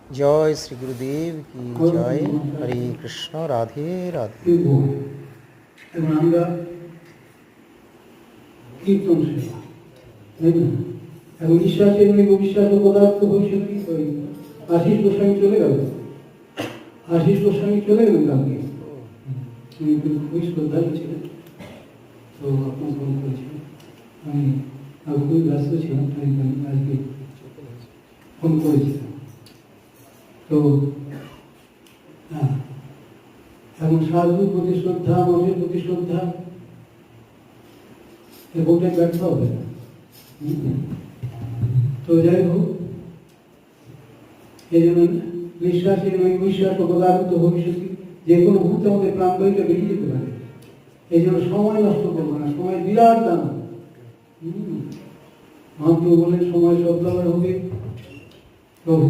जय श्री गुरुदेव की जय। हरे कृष्ण, राधे राधे। এবং আমরা কীর্তন সেবা, তাই না? এবং বিশ্বাসের নৈব বিশ্বাস ও পদার্থ ভবিষ্যৎ আশিস গোস্বামী চলে গেল, আশিস গোস্বামী চলে গেলেন কালকে। উনি খুবই শ্রদ্ধালু ছিলেন, তো আপনার ফোন করেছিলেন, আমি খুবই ব্যস্ত ছিলাম, তাই আজকে ফোন করেছিলাম। তো হ্যাঁ, এবং সাধুর প্রতি শ্রদ্ধা, মঠের প্রতি শ্রদ্ধা, কোনটাই ব্যর্থ হবে না। তো যাই হোক, এই জন্য বিশ্বাসের বিশ্বাস ও পদার্থ ভবিষ্যৎ যে কোনো মুহূর্তে আমাদের প্রাণবায়ুটা বেরিয়ে যেতে পারে। এই জন্য সময় নষ্ট করবো না, সময় বিরাট দাম। মহাপ্রভু বলেন সময় সদ্ব্যবহার হবে প্রভু